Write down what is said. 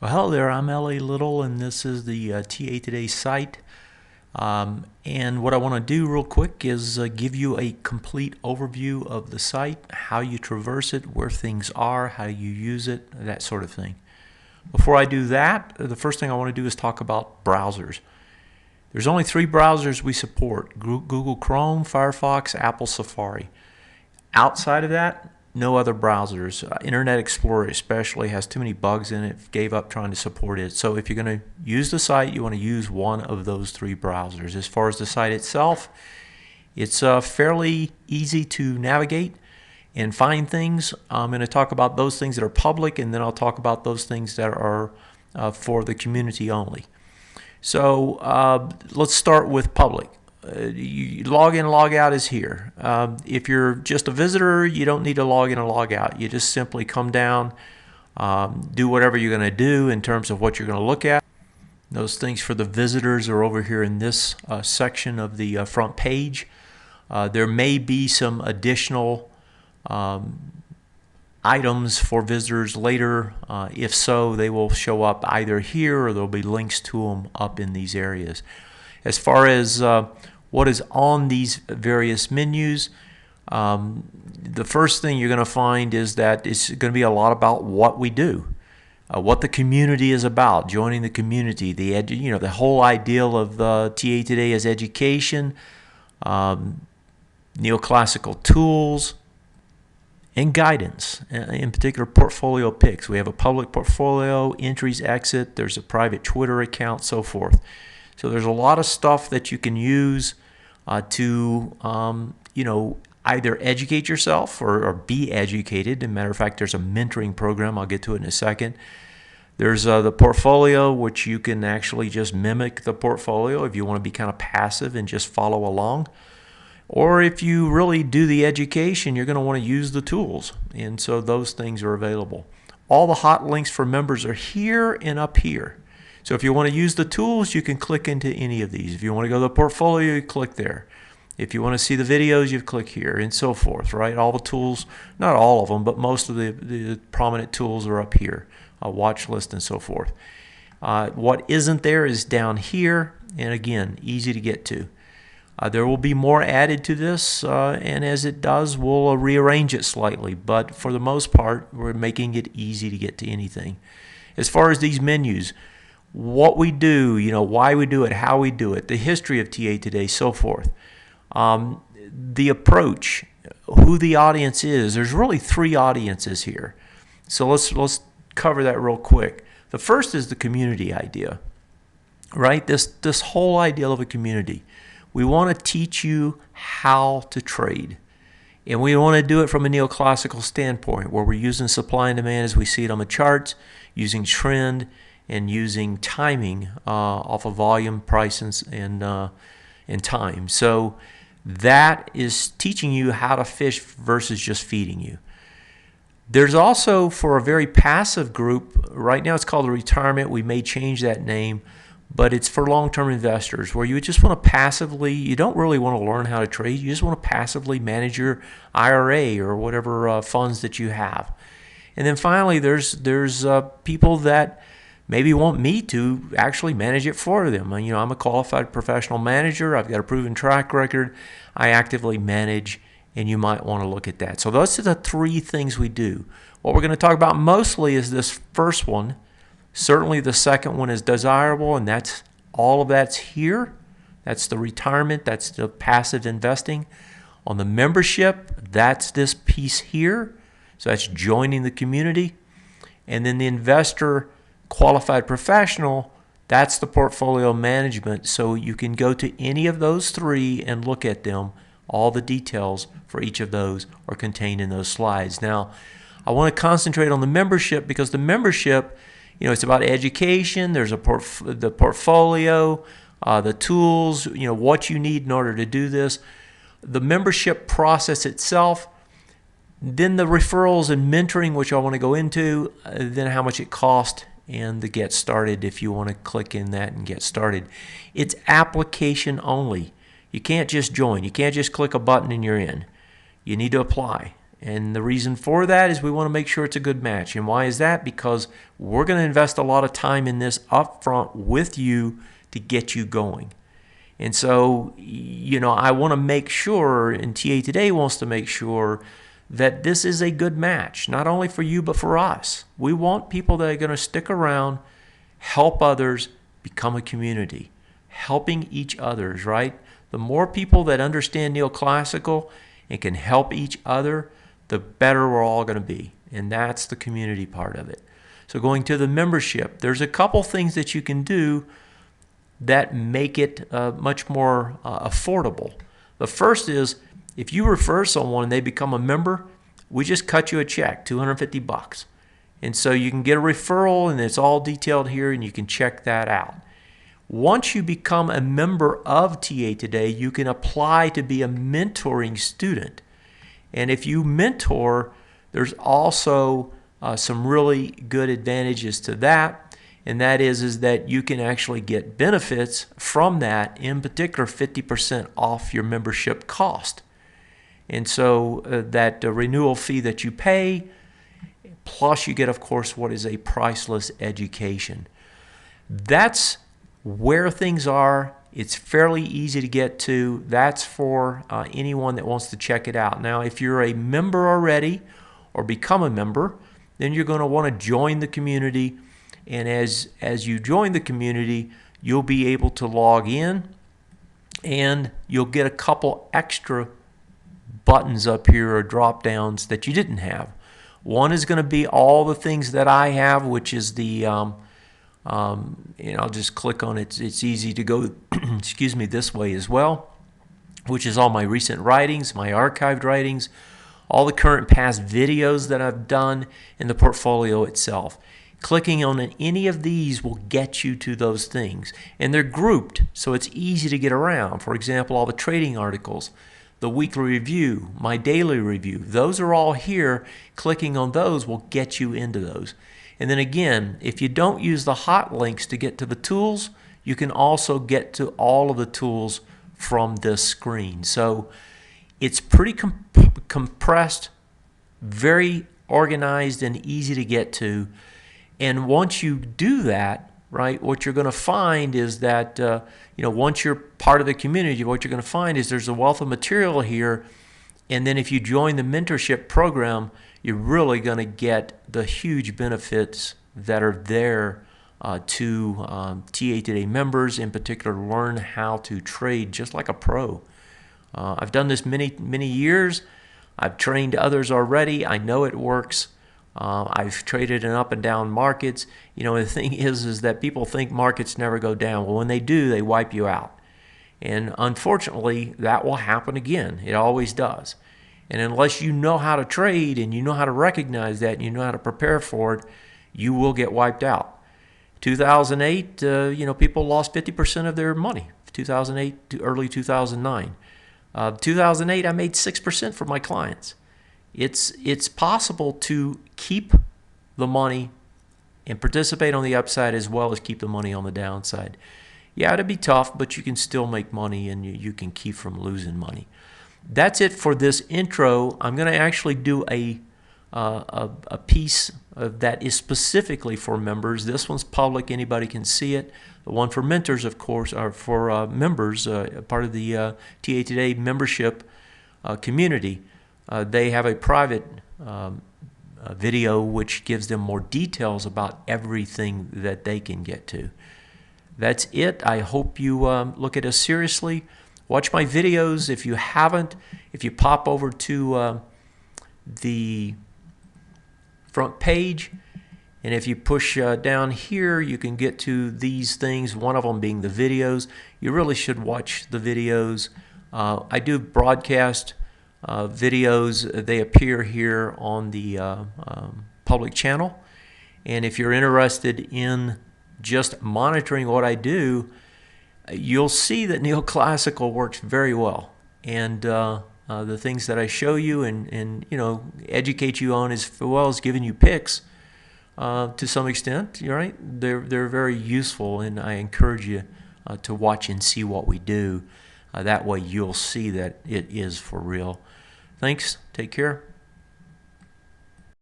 Well, hello there, I'm L.A. Little, and this is the TAToday site. And what I want to do real quick is give you a complete overview of the site, how you traverse it, where things are, how you use it, that sort of thing. Before I do that, the first thing I want to do is talk about browsers. There's only 3 browsers we support: Google Chrome, Firefox, Apple Safari. Outside of that, no other browsers. Internet Explorer especially has too many bugs in it, gave up trying to support it. So if you're going to use the site, you want to use one of those 3 browsers. As far as the site itself, it's fairly easy to navigate and find things. I'm going to talk about those things that are public, and then I'll talk about those things that are for the community only. So let's start with public. You log in, log out is here. If you're just a visitor, you don't need to log in and log out. You just simply come down, do whatever you're going to do in terms of what you're going to look at. Those things for the visitors are over here in this section of the front page. There may be some additional items for visitors later. If so, they will show up either here or there'll be links to them up in these areas. As far as what is on these various menus, the first thing you're going to find is that it's going to be a lot about what we do, what the community is about, joining the community, the whole ideal of TAToday as education, neoclassical tools, and guidance, in particular portfolio picks. We have a public portfolio, entries, exit, there's a private Twitter account, so forth. So there's a lot of stuff that you can use to either educate yourself or be educated. As a matter of fact, there's a mentoring program. I'll get to it in a second. There's the portfolio, which you can actually just mimic the portfolio if you want to be kind of passive and just follow along. Or if you really do the education, you're going to want to use the tools. And so those things are available. All the hot links for members are here and up here. So if you want to use the tools, you can click into any of these. If you want to go to the portfolio, you click there. If you want to see the videos, you click here, and so forth, right? All the tools, not all of them, but most of the prominent tools are up here, a watch list and so forth. What isn't there is down here, and again, easy to get to. There will be more added to this, and as it does, we'll rearrange it slightly, but for the most part, we're making it easy to get to anything. As far as these menus, what we do, why we do it, how we do it, the history of TAToday, so forth. The approach, who the audience is. There's really 3 audiences here. So let's cover that real quick. The first is the community idea, right? This whole idea of a community. We want to teach you how to trade. And we want to do it from a neoclassical standpoint, where we're using supply and demand as we see it on the charts, using trend, and using timing off of volume, price, and time. So that is teaching you how to fish versus just feeding you. There's also, for a very passive group, right now it's called a retirement. We may change that name, but it's for long-term investors, where you just want to passively, you don't really want to learn how to trade, you just want to passively manage your IRA or whatever funds that you have. And then finally, there's people that maybe want me to actually manage it for them. I'm a qualified professional manager. I've got a proven track record. I actively manage, and you might want to look at that. So those are the 3 things we do. What we're going to talk about mostly is this first one. Certainly the second one is desirable, and that's all of that's here. That's the retirement. That's the passive investing. On the membership, that's this piece here. So that's joining the community. And then the investor qualified professional, that's the portfolio management. So you can go to any of those 3 and look at them. All the details for each of those are contained in those slides. Now, I want to concentrate on the membership, because the membership, it's about education. There's the portfolio, the tools, what you need in order to do this. The membership process itself, then the referrals and mentoring, which I want to go into, then how much it costs, and the get started if you want to click in that and get started. It's application only. You can't just join. You can't just click a button and you're in. You need to apply. And the reason for that is we want to make sure it's a good match. And why is that? Because we're going to invest a lot of time in this up front with you to get you going. And so, I want to make sure, and TA Today wants to make sure that this is a good match, not only for you, but for us. We want people that are going to stick around, help others, become a community, helping each others, right? The more people that understand neoclassical and can help each other, the better we're all going to be. And that's the community part of it. So going to the membership, there's a couple things that you can do that make it much more affordable. The first is, if you refer someone and they become a member, we just cut you a check, $250. And so you can get a referral, and it's all detailed here, and you can check that out. Once you become a member of TA Today, you can apply to be a mentoring student. And if you mentor, there's also some really good advantages to that. And that is that you can actually get benefits from that, in particular 50% off your membership cost. And so that renewal fee that you pay, plus you get, of course, what is a priceless education. That's where things are. It's fairly easy to get to. That's for anyone that wants to check it out. Now, if you're a member already or become a member, then you're going to want to join the community. And as you join the community, you'll be able to log in, and you'll get a couple extra buttons up here or drop downs that you didn't have. One is going to be all the things that I have, which is the and I'll just click on it. It's easy to go excuse me, this way as well, which is all my recent writings, my archived writings, all the current past videos that I've done in the portfolio itself. Clicking on any of these will get you to those things. And they're grouped, so it's easy to get around. For example, all the trading articles, the weekly review, my daily review, those are all here. Clicking on those will get you into those. And then again, if you don't use the hot links to get to the tools, you can also get to all of the tools from this screen. So it's pretty compressed, very organized, and easy to get to. And once you do that, right, what you're going to find is that, once you're part of the community, what you're going to find is there's a wealth of material here. And then if you join the mentorship program, you're really going to get the huge benefits that are there to TA Today members, in particular, learn how to trade just like a pro. I've done this many years. I've trained others already. I know it works. I've traded in up and down markets. The thing is that people think markets never go down. Well, when they do, they wipe you out. And unfortunately, that will happen again. It always does. And unless you know how to trade and you know how to recognize that and you know how to prepare for it, you will get wiped out. 2008, people lost 50% of their money. 2008 to early 2009. 2008, I made 6% for my clients. It's possible to keep the money and participate on the upside as well as keep the money on the downside. Yeah, it'll be tough, but you can still make money, and you can keep from losing money. That's it for this intro. I'm going to actually do a piece that is specifically for members. This one's public. Anybody can see it. The one for mentors, of course, are for members, part of the TA Today membership community. They have a private video which gives them more details about everything that they can get to. That's it. I hope you look at us seriously. Watch my videos. If you haven't, if you pop over to the front page, and if you push down here, you can get to these things, one of them being the videos. You really should watch the videos. I do broadcast videos. They appear here on the public channel. And if you're interested in just monitoring what I do, you'll see that neoclassical works very well. And the things that I show you and educate you on, as well as giving you picks to some extent, right? They're very useful, and I encourage you to watch and see what we do. That way you'll see that it is for real. Thanks. Take care.